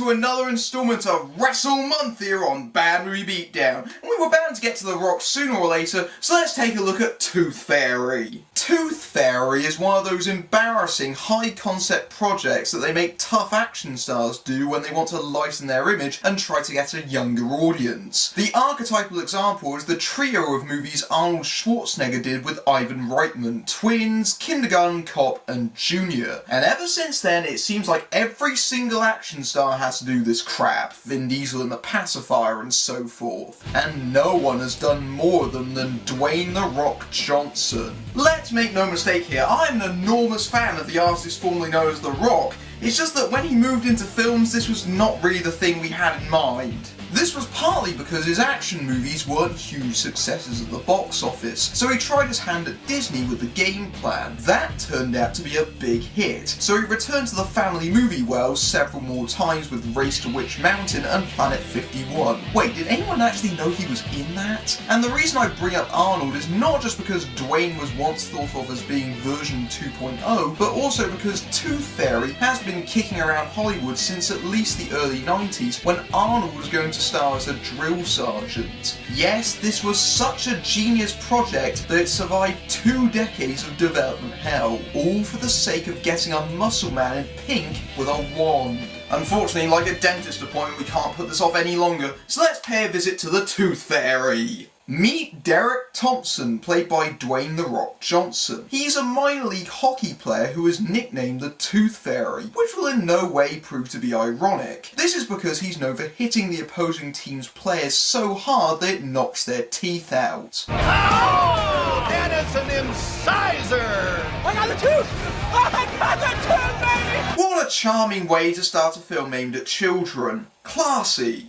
to another installment of Wrestle Month here on Bad Movie Beatdown. And we were bound to get to The Rock sooner or later, so let's take a look at Tooth Fairy. Tooth Fairy is one of those embarrassing, high-concept projects that they make tough action stars do when they want to lighten their image and try to get a younger audience. The archetypal example is the trio of movies Arnold Schwarzenegger did with Ivan Reitman, Twins, Kindergarten Cop, and Junior. And ever since then, it seems like every single action star has to do this crap. Vin Diesel in The Pacifier and so forth. And no one has done more of them than Dwayne The Rock Johnson. Let's make no mistake here, I'm an enormous fan of the artist formerly known as The Rock. It's just that when he moved into films, this was not really the thing we had in mind. This was partly because his action movies weren't huge successes at the box office, so he tried his hand at Disney with the Game Plan. That turned out to be a big hit, so he returned to the family movie world several more times with Race to Witch Mountain and Planet 51. Wait, did anyone actually know he was in that? And the reason I bring up Arnold is not just because Dwayne was once thought of as being version 2.0, but also because Tooth Fairy has been kicking around Hollywood since at least the early 90s, when Arnold was going to star as a drill sergeant. Yes, this was such a genius project that it survived 2 decades of development hell, all for the sake of getting a muscle man in pink with a wand. Unfortunately, like a dentist appointment, we can't put this off any longer, so let's pay a visit to the Tooth Fairy. Meet Derek Thompson, played by Dwayne The Rock Johnson. He's a minor league hockey player who is nicknamed the Tooth Fairy, which will in no way prove to be ironic. This is because he's known for hitting the opposing team's players so hard that it knocks their teeth out. Oh, that is an incisor! I got the tooth! I got the tooth, baby! What a charming way to start a film aimed at children. Classy.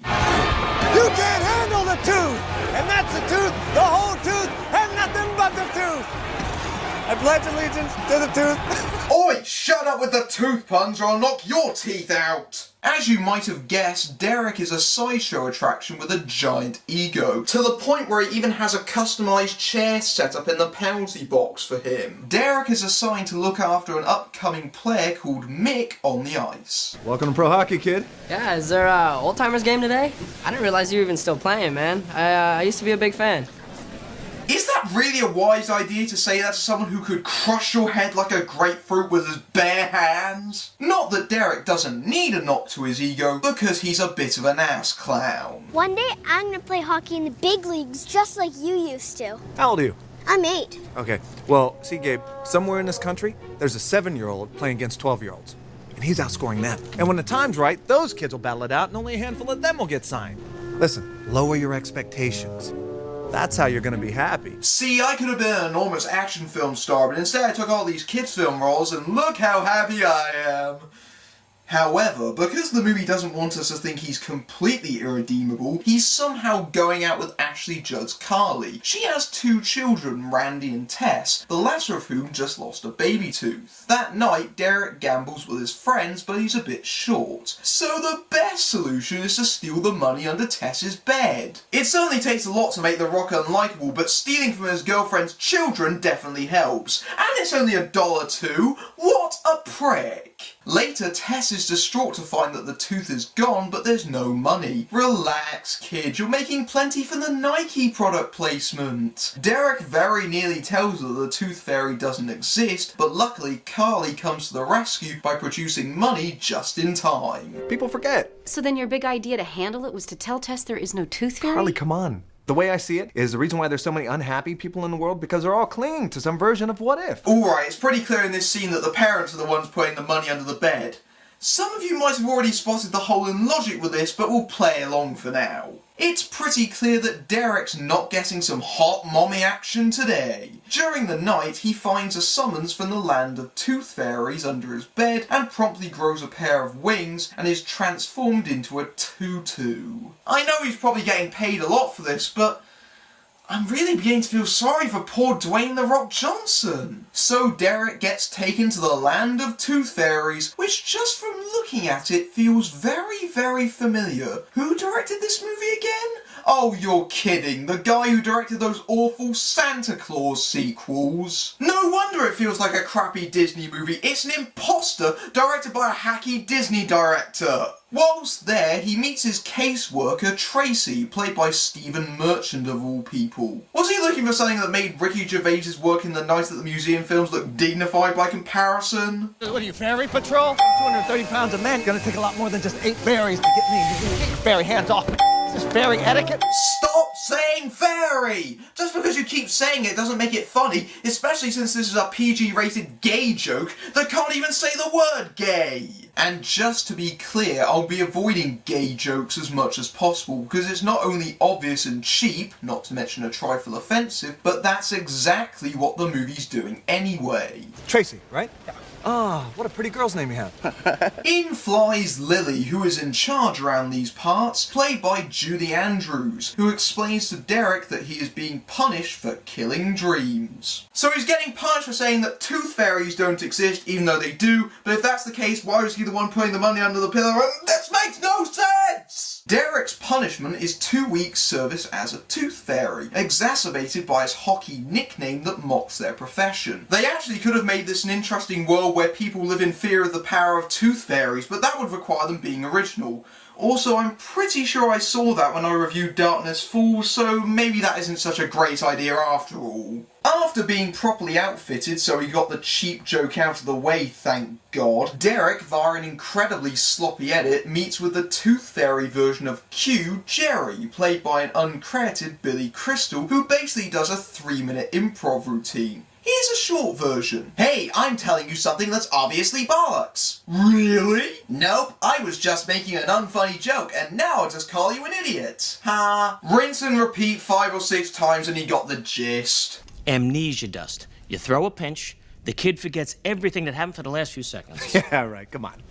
You can't handle the tooth! And that's the tooth, the whole tooth, and nothing but the tooth! I pledge allegiance to the tooth. Oi, shut up with the tooth puns or I'll knock your teeth out! As you might have guessed, Derek is a sideshow attraction with a giant ego, to the point where he even has a customised chair set up in the penalty box for him. Derek is assigned to look after an upcoming player called Mick on the ice. Welcome to pro hockey, kid. Yeah, is there a old-timers game today? I didn't realize you were even still playing, man. I used to be a big fan. Is that really a wise idea to say that to someone who could crush your head like a grapefruit with his bare hands? Not that Derek doesn't need a knock to his ego, because he's a bit of an ass clown. One day, I'm gonna play hockey in the big leagues just like you used to. How old are you? I'm 8. Okay, well, see, Gabe, somewhere in this country, there's a 7-year-old playing against 12-year-olds. And he's outscoring them. And when the time's right, those kids will battle it out and only a handful of them will get signed. Listen, lower your expectations. That's how you're gonna be happy. See, I could have been an enormous action film star, but instead I took all these kids film roles and look how happy I am. However, because the movie doesn't want us to think he's completely irredeemable, he's somehow going out with Ashley Judd's Carly. She has 2 children, Randy and Tess, the latter of whom just lost a baby tooth. That night, Derek gambles with his friends, but he's a bit short. So the best solution is to steal the money under Tess's bed. It certainly takes a lot to make The Rock unlikable, but stealing from his girlfriend's children definitely helps. And it's only $1 too. What a prick! Later, Tess is distraught to find that the tooth is gone, but there's no money. Relax, kid, you're making plenty from the Nike product placement. Derek very nearly tells her the Tooth Fairy doesn't exist, but luckily Carly comes to the rescue by producing money just in time. People forget. So then your big idea to handle it was to tell Tess there is no tooth fairy? Carly, come on. The way I see it is the reason why there's so many unhappy people in the world because they're all clinging to some version of what if. Alright, it's pretty clear in this scene that the parents are the ones putting the money under the bed. Some of you might have already spotted the hole in logic with this, but we'll play along for now. It's pretty clear that Derek's not getting some hot mommy action today. During the night, he finds a summons from the land of tooth fairies under his bed and promptly grows a pair of wings and is transformed into a tutu. I know he's probably getting paid a lot for this, but I'm really beginning to feel sorry for poor Dwayne The Rock Johnson. So Derek gets taken to the land of tooth fairies, which just from looking at it feels very, very familiar. Who directed this movie again? Oh, you're kidding. The guy who directed those awful Santa Claus sequels. No wonder it feels like a crappy Disney movie. It's an imposter directed by a hacky Disney director. Whilst there, he meets his caseworker, Tracy, played by Stephen Merchant of all people. Was he looking for something that made Ricky Gervais's work in the Night at the Museum films look dignified by comparison? What are you, ferry patrol? 230 pounds of men. Gonna take a lot more than just 8 berries to get me. Get your ferry hands off. Is this ferry etiquette? Stop saying fairy! Just because you keep saying it doesn't make it funny, especially since this is a PG-rated gay joke that can't even say the word gay. And just to be clear, I'll be avoiding gay jokes as much as possible because it's not only obvious and cheap, not to mention a trifle offensive, but that's exactly what the movie's doing anyway. Tracy, right? Yeah. Ah, what a pretty girl's name you have. In flies Lily, who is in charge around these parts, played by Judy Andrews, who explains to Derek that he is being punished for killing dreams. So he's getting punished for saying that tooth fairies don't exist, even though they do, but if that's the case, why was he the one putting the money under the pillow? And this makes no sense! Derek's punishment is 2 weeks service as a tooth fairy, exacerbated by his hockey nickname that mocks their profession. They actually could have made this an interesting world where people live in fear of the power of tooth fairies, but that would require them being original. Also, I'm pretty sure I saw that when I reviewed Darkness Falls, so maybe that isn't such a great idea after all. After being properly outfitted, so he got the cheap joke out of the way, thank God, Derek, via an incredibly sloppy edit, meets with the Tooth Fairy version of Q, Jerry, played by an uncredited Billy Crystal, who basically does a 3-minute improv routine. Here's a short version. Hey, I'm telling you something that's obviously bollocks. Really? Nope, I was just making an unfunny joke, and now I'll just call you an idiot. Ha. Rinse and repeat 5 or 6 times and he got the gist. Amnesia dust. You throw a pinch, the kid forgets everything that happened for the last few seconds. Yeah, right, come on.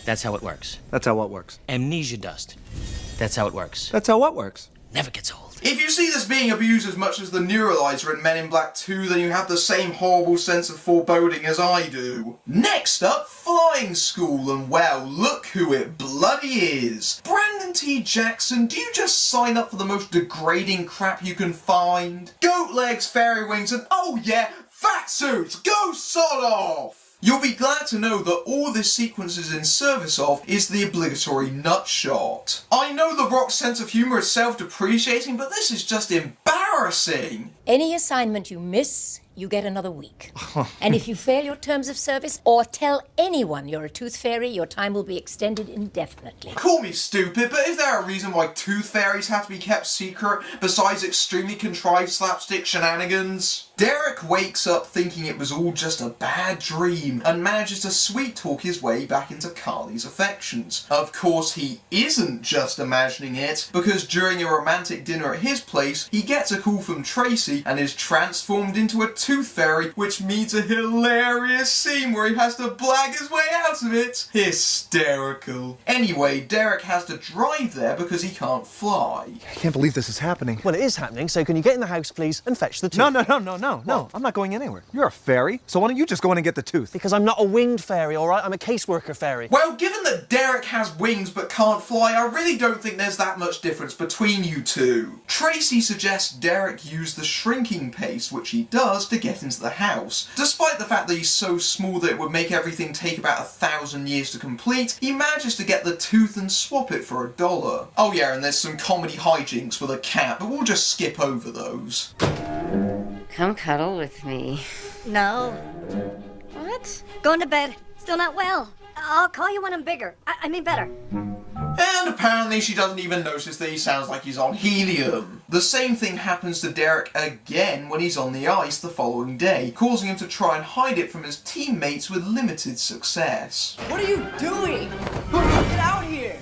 That's how it works. That's how what works. Amnesia dust. That's how it works. That's how what works. Never gets old. If you see this being abused as much as the neuralizer in Men in Black 2, then you have the same horrible sense of foreboding as I do. Next up, Flying School, and well, look who it bloody is. Brandon T. Jackson, do you just sign up for the most degrading crap you can find? Goat legs, fairy wings, and oh yeah, fat suits! Go sod off! You'll be glad to know that all this sequence is in service of is the obligatory nut shot. I know The Rock's sense of humour is self-depreciating, but this is just embarrassing. Any assignment you miss, you get another week. And if you fail your terms of service or tell anyone you're a tooth fairy, your time will be extended indefinitely. Call me stupid, but is there a reason why tooth fairies have to be kept secret besides extremely contrived slapstick shenanigans? Derek wakes up thinking it was all just a bad dream and manages to sweet-talk his way back into Carly's affections. Of course, he isn't just imagining it, because during a romantic dinner at his place, he gets a call from Tracy and is transformed into a tooth fairy, which means a hilarious scene where he has to blag his way out of it. Hysterical. Anyway, Derek has to drive there because he can't fly. I can't believe this is happening. Well, it is happening, so can you get in the house, please, and fetch the tooth? No, I'm not going anywhere. You're a fairy, so why don't you just go in and get the tooth? Because I'm not a winged fairy, all right? I'm a caseworker fairy. Well, given that Derek has wings but can't fly, I really don't think there's that much difference between you two. Tracy suggests Derek use the shrinking paste, which he does, to get into the house. Despite the fact that he's so small that it would make everything take about 1,000 years to complete, he manages to get the tooth and swap it for $1. Oh yeah, and there's some comedy hijinks with a cat, but we'll just skip over those. Come cuddle with me. No. What? Going to bed. Still not well. I'll call you when I'm bigger. I mean better. And apparently she doesn't even notice that he sounds like he's on helium. The same thing happens to Derek again when he's on the ice the following day, causing him to try and hide it from his teammates with limited success. What are you doing? Get out here!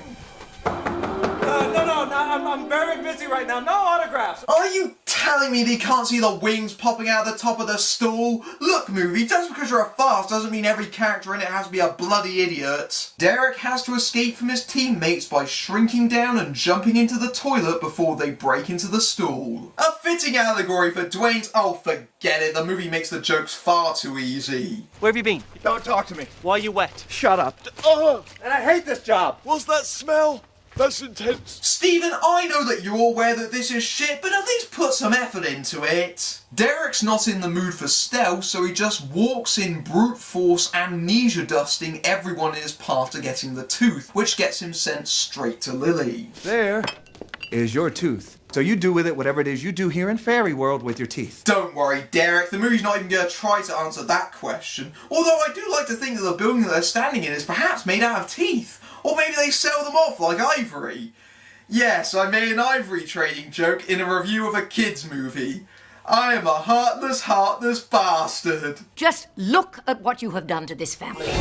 I'm very busy right now. No autographs. Are you telling me that you can't see the wings popping out of the top of the stool? Look, movie, just because you're a farce doesn't mean every character in it has to be a bloody idiot. Derek has to escape from his teammates by shrinking down and jumping into the toilet before they break into the stool. A fitting allegory for Dwayne's... Oh, forget it, the movie makes the jokes far too easy. Where have you been? Don't talk to me. Why are you wet? Shut up. Oh, and I hate this job. What's that smell? That's intense. Stephen, I know that you're aware that this is shit, but at least put some effort into it. Derek's not in the mood for stealth, so he just walks in brute force amnesia dusting everyone in his path to getting the tooth, which gets him sent straight to Lily. There is your tooth. So you do with it whatever it is you do here in Fairy World with your teeth. Don't worry, Derek, the movie's not even going to try to answer that question. Although I do like to think that the building that they're standing in is perhaps made out of teeth. Or maybe they sell them off like ivory. Yes, I made an ivory trading joke in a review of a kids' movie. I am a heartless bastard. Just look at what you have done to this family.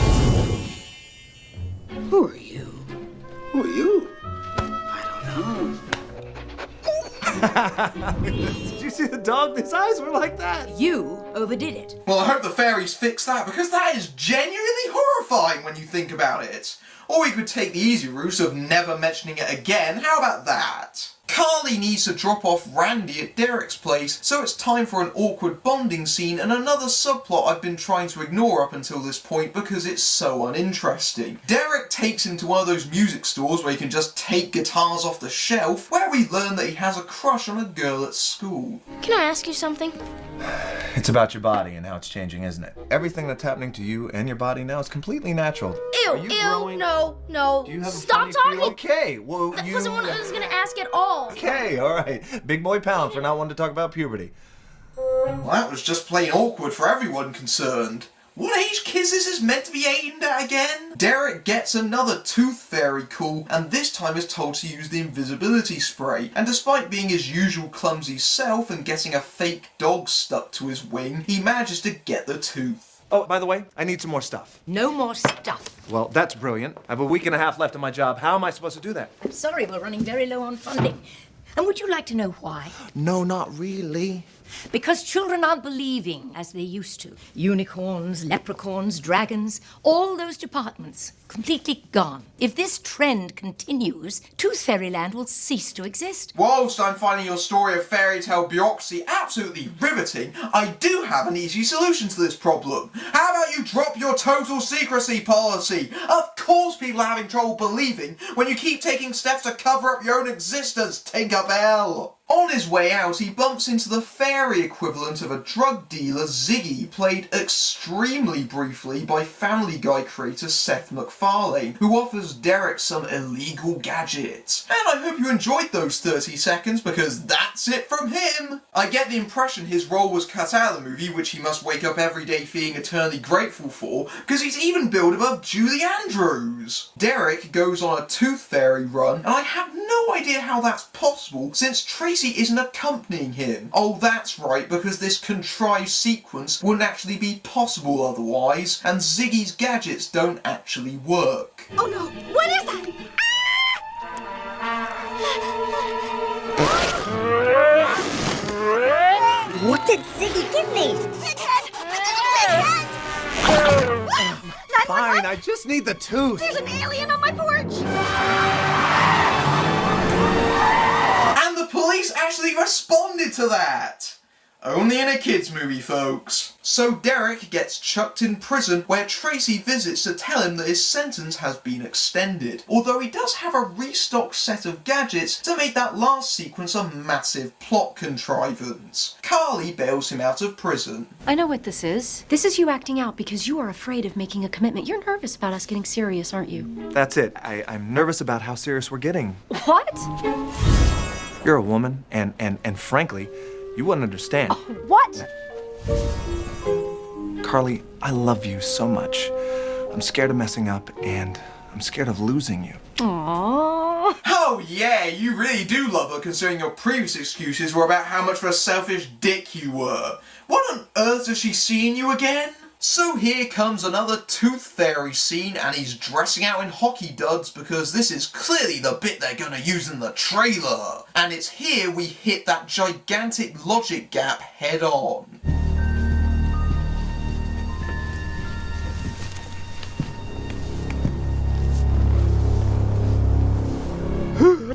Who are you? Who are you? I don't know. Did you see the dog? His eyes were like that. You overdid it. Well, I hope the fairies fix that, because that is genuinely horrifying when you think about it. Or we could take the easy route of never mentioning it again. How about that? Carly needs to drop off Randy at Derek's place, so it's time for an awkward bonding scene and another subplot I've been trying to ignore up until this point because it's so uninteresting. Derek takes him to one of those music stores where you can just take guitars off the shelf, where we learn that he has a crush on a girl at school. Can I ask you something? It's about your body and how it's changing, isn't it? Everything that's happening to you and your body now is completely natural. Ew, Are you growing? no. Do you have a Stop funny talking! feel? Okay, well, That wasn't what I was gonna ask at all. Okay, all right. Big boy pound for not wanting to talk about puberty. Well, that was just plain awkward for everyone concerned. What age kids is this meant to be aimed at again? Derek gets another tooth fairy call, and this time is told to use the invisibility spray. And despite being his usual clumsy self and getting a fake dog stuck to his wing, he manages to get the tooth. Oh, by the way, I need some more stuff. No more stuff. Well, that's brilliant. I have a week and a half left on my job. How am I supposed to do that? I'm sorry, we're running very low on funding. And would you like to know why? No, not really. Because children aren't believing as they used to. Unicorns, leprechauns, dragons, all those departments completely gone. If this trend continues, Tooth Fairyland will cease to exist. Whilst I'm finding your story of fairy tale bureaucracy absolutely riveting, I do have an easy solution to this problem. How about you drop your total secrecy policy? Of course people are having trouble believing when you keep taking steps to cover up your own existence, Tinkerbell. On his way out, he bumps into the fairy equivalent of a drug dealer, Ziggy, played extremely briefly by Family Guy creator Seth MacFarlane, who offers Derek some illegal gadgets. And I hope you enjoyed those 30 seconds, because that's it from him! I get the impression his role was cut out of the movie, which he must wake up every day feeling eternally grateful for, because he's even billed above Julie Andrews. Derek goes on a tooth fairy run, and I have no idea how that's possible, since Tracy isn't accompanying him. Oh, that's right, because this contrived sequence wouldn't actually be possible otherwise, and Ziggy's gadgets don't actually work. Oh no, what is that? What did Ziggy give me? Fine, I just need the tooth. There's an alien on my porch! And the police actually responded to that! Only in a kids movie, folks. So Derek gets chucked in prison, where Tracy visits to tell him that his sentence has been extended. Although he does have a restocked set of gadgets to make that last sequence a massive plot contrivance. Carly bails him out of prison. I know what this is. This is you acting out because you are afraid of making a commitment. You're nervous about us getting serious, aren't you? That's it. I'm nervous about how serious we're getting. What? You're a woman, and frankly, you wouldn't understand. What? Carly, I love you so much. I'm scared of messing up, and I'm scared of losing you. Aww. Oh yeah, you really do love her, considering your previous excuses were about how much of a selfish dick you were. What on earth does she see in you again? So here comes another tooth fairy scene, and he's dressing out in hockey duds because this is clearly the bit they're gonna use in the trailer. And it's here we hit that gigantic logic gap head on.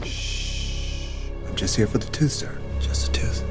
Shh. I'm just here for the tooth, sir. Just a tooth.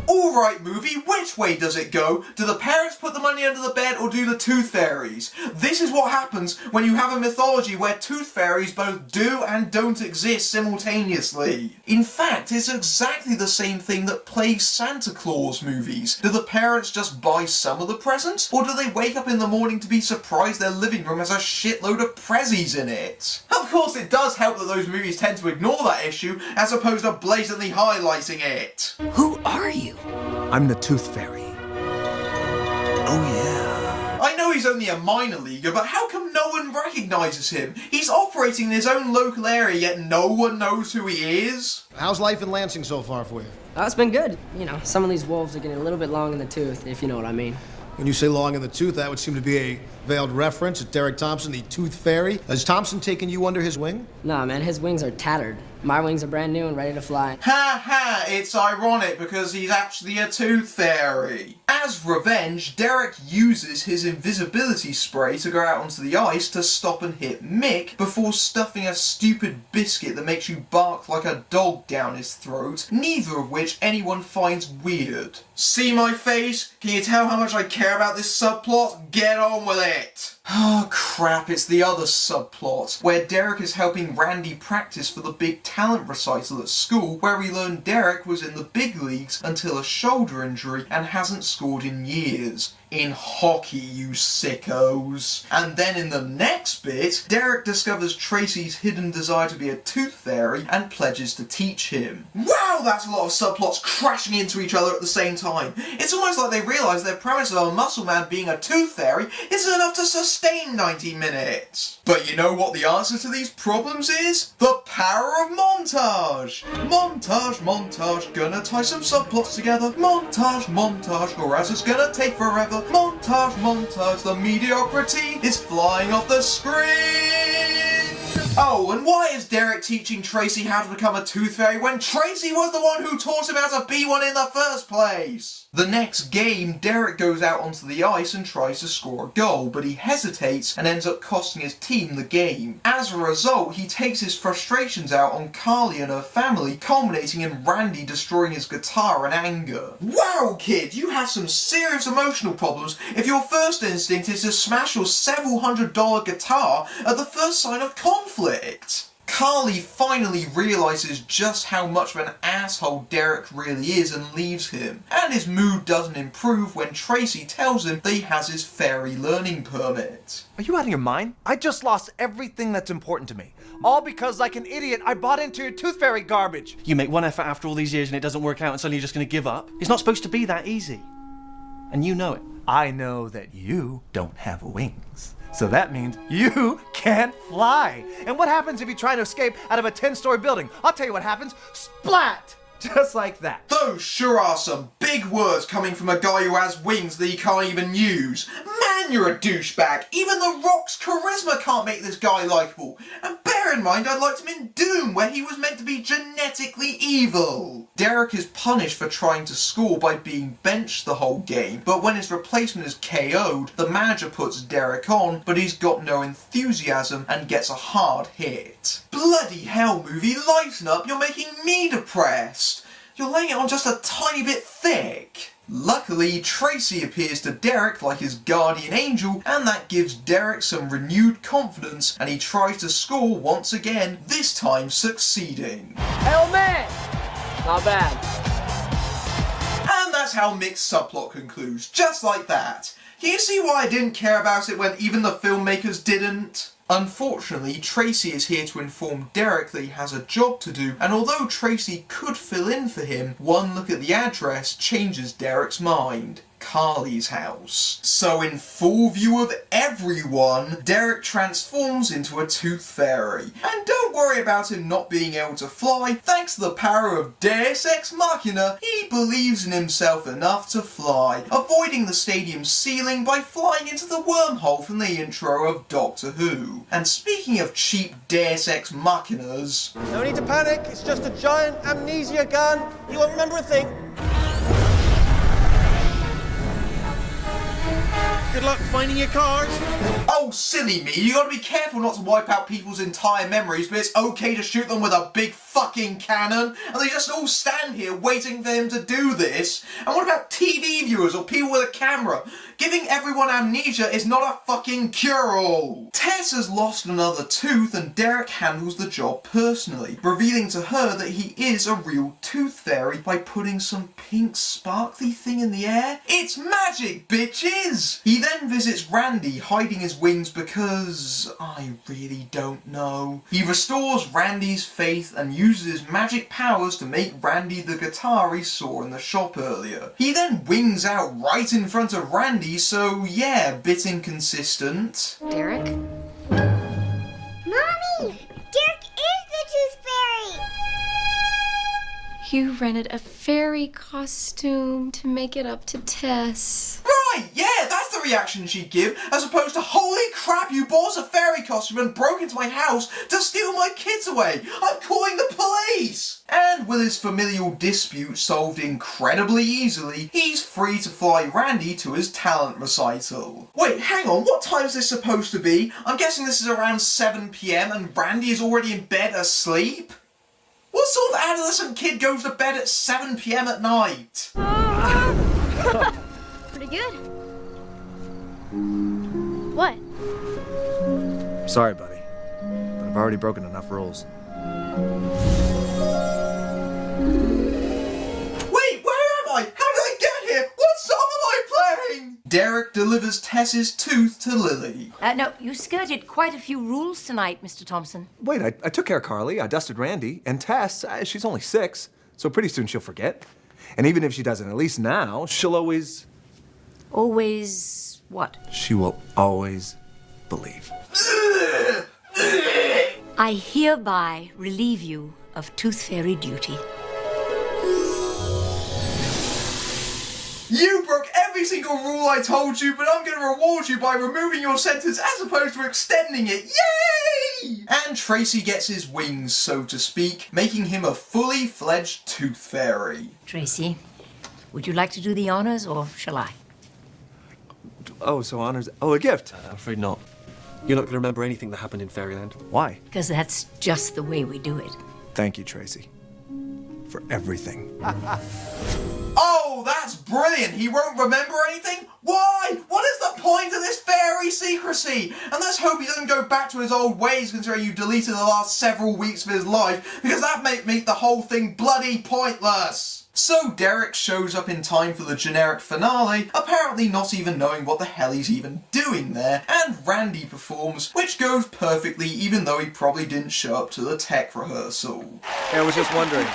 All Alright movie, which way does it go? Do the parents put the money under the bed or do the tooth fairies? This is what happens when you have a mythology where tooth fairies both do and don't exist simultaneously. In fact, it's exactly the same thing that plagues Santa Claus movies. Do the parents just buy some of the presents? Or do they wake up in the morning to be surprised their living room has a shitload of prezzies in it? Of course, it does help that those movies tend to ignore that issue as opposed to blatantly highlighting it. Who are you? I'm the Tooth Fairy. Oh, yeah. I know he's only a minor leaguer, but how come no one recognises him? He's operating in his own local area, yet no one knows who he is? How's life in Lansing so far for you? It's been good. You know, some of these wolves are getting a little bit long in the tooth, if you know what I mean. When you say long in the tooth, that would seem to be a veiled reference to Derek Thompson, the Tooth Fairy. Has Thompson taken you under his wing? Nah, man, his wings are tattered. My wings are brand new and ready to fly. Ha ha, it's ironic because he's actually a tooth fairy. As revenge, Derek uses his invisibility spray to go out onto the ice to stop and hit Mick before stuffing a stupid biscuit that makes you bark like a dog down his throat, neither of which anyone finds weird. See my face? Can you tell how much I care about this subplot? Get on with it! Oh crap, it's the other subplot, where Derek is helping Randy practice for the big talent recital at school, where we learn Derek was in the big leagues until a shoulder injury and hasn't scored in years. In hockey, you sickos. And then in the next bit, Derek discovers Tracy's hidden desire to be a tooth fairy and pledges to teach him. Wow, that's a lot of subplots crashing into each other at the same time. It's almost like they realise their premise of a muscle man being a tooth fairy isn't enough to sustain 90 minutes. But you know what the answer to these problems is? The power of montage! Montage, montage, gonna tie some subplots together. Montage, montage, or else it's gonna take forever. Montage, montage, the mediocrity is flying off the screen! Oh, and why is Derek teaching Tracy how to become a tooth fairy when Tracy was the one who taught him how to be one in the first place? The next game, Derek goes out onto the ice and tries to score a goal, but he hesitates and ends up costing his team the game. As a result, he takes his frustrations out on Carly and her family, culminating in Randy destroying his guitar in anger. Wow, kid, you have some serious emotional problems if your first instinct is to smash your several $100 guitar at the first sign of conflict. Carly finally realises just how much of an asshole Derek really is and leaves him, and his mood doesn't improve when Tracy tells him that he has his fairy learning permit. Are you out of your mind? I just lost everything that's important to me. All because, like an idiot, I bought into your tooth fairy garbage. You make one effort after all these years and it doesn't work out and suddenly you're just going to give up? It's not supposed to be that easy. And you know it. I know that you don't have wings. So that means you can't fly. And what happens if you try to escape out of a 10-story building? I'll tell you what happens. Splat! Just like that. Those sure are some big words coming from a guy who has wings that he can't even use. Man, you're a douchebag. Even The Rock's charisma can't make this guy likeable. And bear in mind, I liked him in Doom, where he was meant to be genetically evil. Derek is punished for trying to score by being benched the whole game, but when his replacement is KO'd, the manager puts Derek on, but he's got no enthusiasm and gets a hard hit. Bloody hell, movie, lighten up, you're making me depressed. You're laying it on just a tiny bit thick. Luckily, Tracy appears to Derek like his guardian angel, and that gives Derek some renewed confidence, and he tries to score once again, this time succeeding. Hell man! Not bad. And that's how Mick's subplot concludes, just like that. Can you see why I didn't care about it when even the filmmakers didn't? Unfortunately, Tracy is here to inform Derek that he has a job to do, and although Tracy could fill in for him, one look at the address changes Derek's mind. Carly's house. So in full view of everyone, Derek transforms into a tooth fairy. And don't worry about him not being able to fly, thanks to the power of Deus Ex Machina, he believes in himself enough to fly, avoiding the stadium ceiling by flying into the wormhole from the intro of Doctor Who. And speaking of cheap Deus Ex Machinas... No need to panic, it's just a giant amnesia gun. You won't remember a thing. Good luck finding your cars. Oh Oh, silly me, you gotta be careful not to wipe out people's entire memories, but it's okay to shoot them with a big fucking cannon, and they just all stand here waiting for him to do this. And what about TV viewers or people with a camera? Giving everyone amnesia is not a fucking cure-all. Tess has lost another tooth and Derek handles the job personally, revealing to her that he is a real tooth fairy by putting some pink sparkly thing in the air. It's magic, bitches! He then visits Randy, hiding his wings because I really don't know. He restores Randy's faith and uses his magic powers to make Randy the guitar he saw in the shop earlier. He then wings out right in front of Randy, so yeah, bit inconsistent. Derek? Mommy! Derek is the Tooth Fairy! You rented a fairy costume to make it up to Tess. Right, yeah, that's the reaction she'd give, as opposed to, holy crap, you bought a fairy costume and broke into my house to steal my kids away. I'm calling the police! And with his familial dispute solved incredibly easily, he's free to fly Randy to his talent recital. Wait, hang on, what time is this supposed to be? I'm guessing this is around 7 PM and Randy is already in bed asleep? What sort of adolescent kid goes to bed at 7 PM at night? Pretty good. What? Sorry, buddy, but I've already broken enough rules. Wait, where am I? How did I get here? What song am I playing? Derek delivers Tess's tooth to Lily. No, you skirted quite a few rules tonight, Mr. Thompson. Wait, I took care of Carly, I dusted Randy, and Tess, she's only 6, so pretty soon she'll forget. And even if she doesn't, at least now, she'll always... Always what? She will always believe. I hereby relieve you of Tooth Fairy duty. You broke every single rule I told you, but I'm going to reward you by removing your sentence as opposed to extending it. Yay! And Tracy gets his wings, so to speak, making him a fully fledged tooth fairy. Tracy, would you like to do the honors, or shall I? Oh, so honors... Oh, a gift. I'm afraid not. You're not going to remember anything that happened in Fairyland. Why? Because that's just the way we do it. Thank you, Tracy, for everything. Oh, that's brilliant! He won't remember anything? Why? What is the point of this fairy secrecy? And let's hope he doesn't go back to his old ways considering you deleted the last several weeks of his life, because that may make the whole thing bloody pointless! So Derek shows up in time for the generic finale, apparently not even knowing what the hell he's even doing there, and Randy performs, which goes perfectly even though he probably didn't show up to the tech rehearsal. Hey, I was just wondering,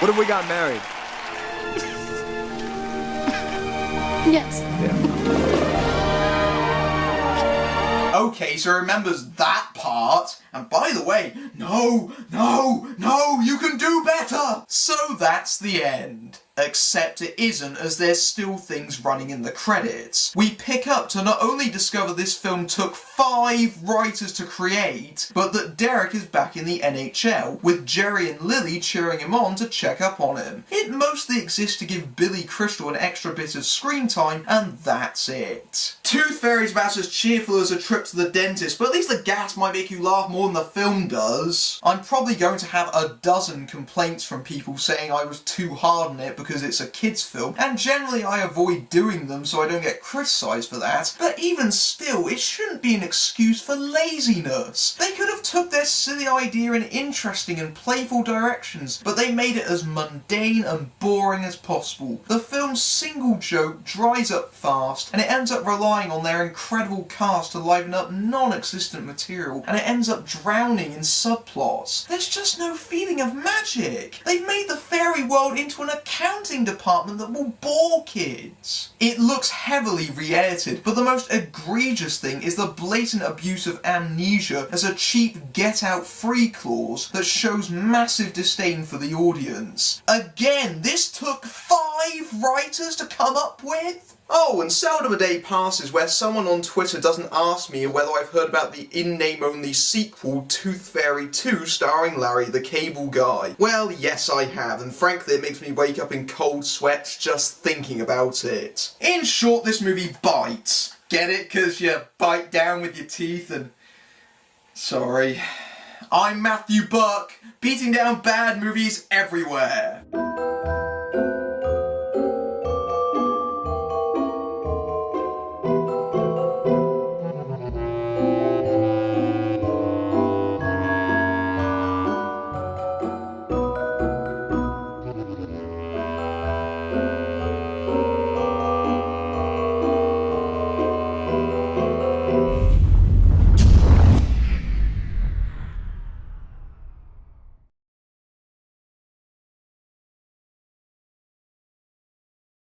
what if we got married? Yes. Okay, so he remembers that part. And by the way, no, you can do better! So that's the end. Except it isn't, as there's still things running in the credits. We pick up to not only discover this film took 5 writers to create, but that Derek is back in the NHL, with Jerry and Lily cheering him on to check up on him. It mostly exists to give Billy Crystal an extra bit of screen time, and that's it. Tooth Fairy's about as cheerful as a trip to the dentist, but at least the gas might make you laugh more than the film does. I'm probably going to have a dozen complaints from people saying I was too hard on it because it's a kids film, and generally I avoid doing them so I don't get criticised for that, but even still, it shouldn't be an excuse for laziness. They could have took their silly idea in interesting and playful directions, but they made it as mundane and boring as possible. The film's single joke dries up fast, and it ends up relying on their incredible cast to liven up non-existent material, and it ends up drowning in subplots. There's just no feeling of magic. They've made the fairy world into an accounting department that will bore kids. It looks heavily re-edited, but the most egregious thing is the blatant abuse of amnesia as a cheap get-out-free clause that shows massive disdain for the audience. Again, this took 5 writers to come up with? Oh, and seldom a day passes where someone on Twitter doesn't ask me whether I've heard about the in-name-only sequel Tooth Fairy 2 starring Larry the Cable Guy. Well, yes I have, and frankly it makes me wake up in cold sweats just thinking about it. In short, this movie bites. Get it? 'Cause you bite down with your teeth and... Sorry. I'm Matthew Buck, beating down bad movies everywhere.